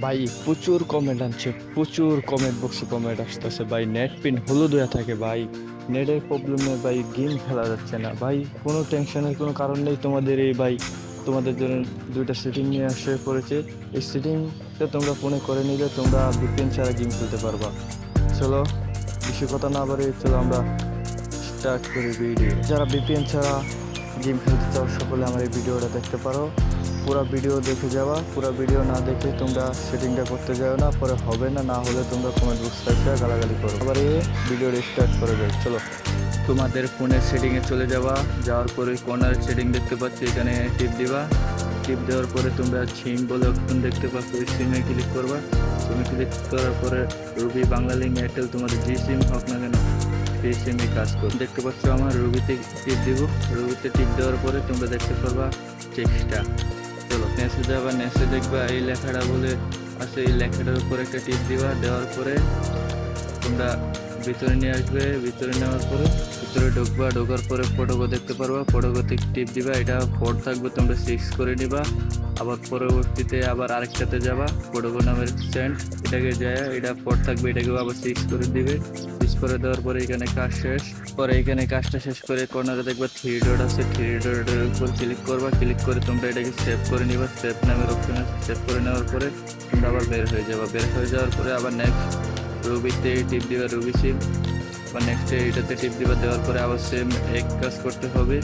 ভাই প্রচুর কমেন্ট আনছে, প্রচুর কমেন্ট বক্সে কমেন্ট আসতেছে ভাই, নেট পিন হলুদ হয়ে থাকে ভাই, নেটের প্রবলেমে ভাই গেম খেলা যাচ্ছে না ভাই। কোনো টেনশনের কোনো কারণ নেই তোমাদের এই ভাই, তোমাদের জন্য দুইটা সেটিং নিয়ে আসে পড়েছে। এই সেটিংটা তোমরা ফোনে করে নিলে তোমরা ভিপিএন ছাড়া গেম খেলতে পারবা। চলো বেশি কথা না বাড়ি, চলো আমরা স্টার্ট করি ভিডিও। যারা ভিপিএন ছাড়া গেম খেলতে চাও সকলে আমার এই ভিডিওটা দেখতে পারো, পুরো ভিডিও দেখে যাওয়া। পুরো ভিডিও না দেখে তোমরা সেটিংটা করতে যাও না, পরে হবে না, না হলে তোমরা কমেন্ট বক্সে এসে গালাগালি করো। আবার এই ভিডিওটা স্টার্ট করে যাই, চলো। তোমাদের ফোনের সেটিংয়ে চলে যাওয়ার পরে কর্নার সেটিং দেখতে পাচ্ছ, এখানে টিপ দিবা। টিপ দেওয়ার পরে তোমরা সিম বলে অপশন দেখতে পাচ্ছ, ওই সিমে ক্লিক করবা। সিমে ক্লিক করার পরে রুবি, বাংলালিংক, এয়ারটেল, তোমাদের যে সিম হোক না কেন সেই সিমে কাজ করো। দেখতে পাচ্ছ আমার রুবিতে টিপ দিব। রুবিতে টিপ দেওয়ার পরে তোমরা দেখতে পারবা টেক্সটটা। চলো নেসে যাবা, নেসে দেখবা এই লেখাটা বলে আছে, এই লেখাটার উপর একটা টিপ দিবা। দেওয়ার পরে তোমরা ভিতরে নিয়ে আসবে। ভিতরে নেওয়ার পরে ভিতরে ঢুকবা। ঢোকার পরে ফটোগো দেখতে পারবা, ফটোগোতে টিপ দিবা। এটা 4 থাকবে, তোমরা 6 করে নিবা। আবার পরবর্তীতে আবার আরেকটাতে যাবা, ফটোগো নামের সেন্ট, এটাকে যায়, এটা 4 থাকবে, এটাকেও আবার 6 করে দিবে। 6 করে দেওয়ার পরে এখানে কাজ শেষ। পরে এখানে কাজটা শেষ করে কর্নারে দেখবা 3 ডট আছে, 3 ডটের উপর ক্লিক করবা। ক্লিক করে তোমরা এটাকে সেভ করে নিবা। সেভ নামের অপশন আছে, সেভ করে নেওয়ার পরে তোমরা আবার বের হয়ে যাবা। বের হয়ে যাওয়ার পরে আবার নেক্সট রুবিতে টিপ দিবা, রুবি সিম। বা নেক্সট এটাতে টিপ দিবা। দেওয়ার পরে আবার সেম এক কাজ করতে হবে,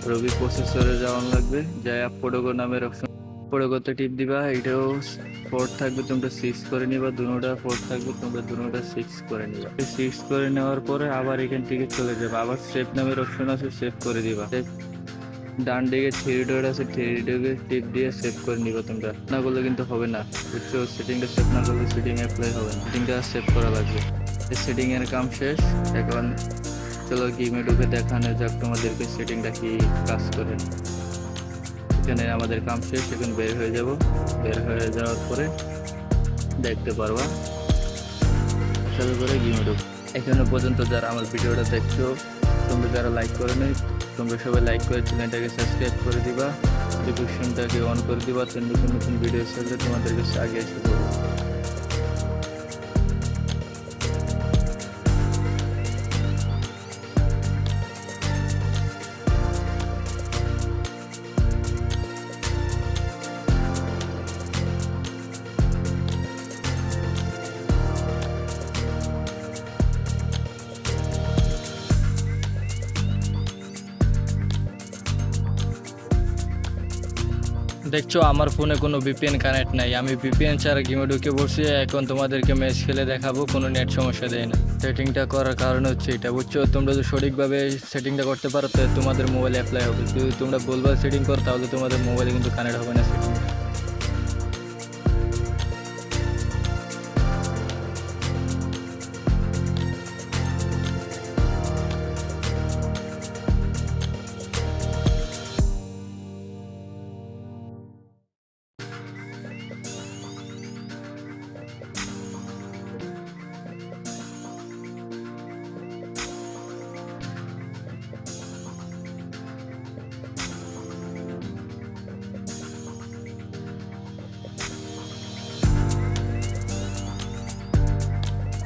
রবি প্রসেসরে যাওয়ান লাগবে। যাই ফটোগো নামের অপশন, ফটোগোতে টিপ দিবা। এটাও 4 থাকবে, তোমরা 6 করে নিবা। দুটোটা 4 থাকবে, তোমরা দুটোটা 6 করে নিবা। 6 করে নেওয়ার পরে আবার এখান থেকে চলে যাবে। আবার সেভ নামের অপশন আছে, সেভ করে দিবা। ডান দিকে 3 ডট আছে, 3 ডটে টিপ দিয়ে সেভ করে নিবা। তোমরা না করলে কিন্তু হবে না, বুঝছো? সেটিংটা সেভ না করলে সেটিং অ্যাপ্লাই হবে না, সেটিংটা সেভ করা লাগবে। সেটিং এর কাম শেষ। এখন চলো গেমে ঢুকে দেখানো যাক তোমাদেরকে সেটিংটা কি কাজ করে। এখানে আমাদের কাম শেষ, এখন বের হয়ে যাব। বের হয়ে যাওয়ার পরে দেখতে পারবা চালু করে গেমে ঢুক। এখনো পর্যন্ত যারা আমার ভিডিওটা দেখছো, তোমরা যারা লাইক করে নি, তোমরা সবাই লাইক করে চ্যানেলটাকে সাবস্ক্রাইব করে দিবা, নোটিফিকেশনটাকে অন করে দিবা, তো নতুন নতুন ভিডিও ছাড়লে তোমাদের কাছে আগে এসে পড়বে। দেখছো আমার ফোনে কোনো ভিপিএন কানেক্ট নাই, আমি ভিপিএন ছাড়া গেমে ঢুকে পড়ছি। এখন তোমাদেরকে ম্যাচ খেলে দেখাবো, কোনো নেট সমস্যা দেয় না। সেটিংটা করার কারণ হচ্ছে এটা, বুঝছো? তোমরা যদি সঠিকভাবে সেটিংটা করতে পারো তো তোমাদের মোবাইলে অ্যাপ্লাই হবে। যদি তোমরা ভুলভাল সেটিং করো তাহলে তোমাদের মোবাইলে কিন্তু কানেক্ট হবে না সেটিং।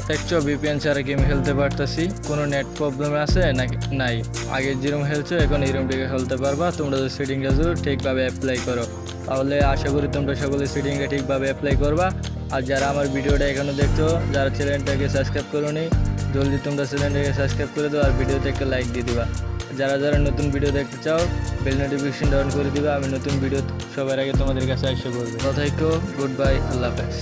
দেখছো ভিপিএন ছাড়া গেম খেলতে পারতেছি, কোনো নেট প্রবলেম আছে নাকি নাই? আগে যেরকম খেলছো এখন এইরকম দিকে খেলতে পারবা, তোমরা যদি সেটিংটা যদি ঠিকভাবে অ্যাপ্লাই করো। তাহলে আশা করি তোমরা সকলে সেটিংটা ঠিকভাবে অ্যাপ্লাই করবা। আর যারা আমার ভিডিওটা এখনো দেখছো, যারা চ্যানেলটাকে সাবস্ক্রাইব করোনি, জলদি তোমরা চ্যানেলটাকে সাবস্ক্রাইব করে দাও আর ভিডিওতে একটা লাইক দিয়ে দিবা। যারা যারা নতুন ভিডিও দেখতে চাও বেল নোটিফিকেশন অন করে দিবা, আমি নতুন ভিডিও সবার আগে তোমাদের কাছে এসে বলবো। কথা গুড বাই, আল্লাহ হাফেজ।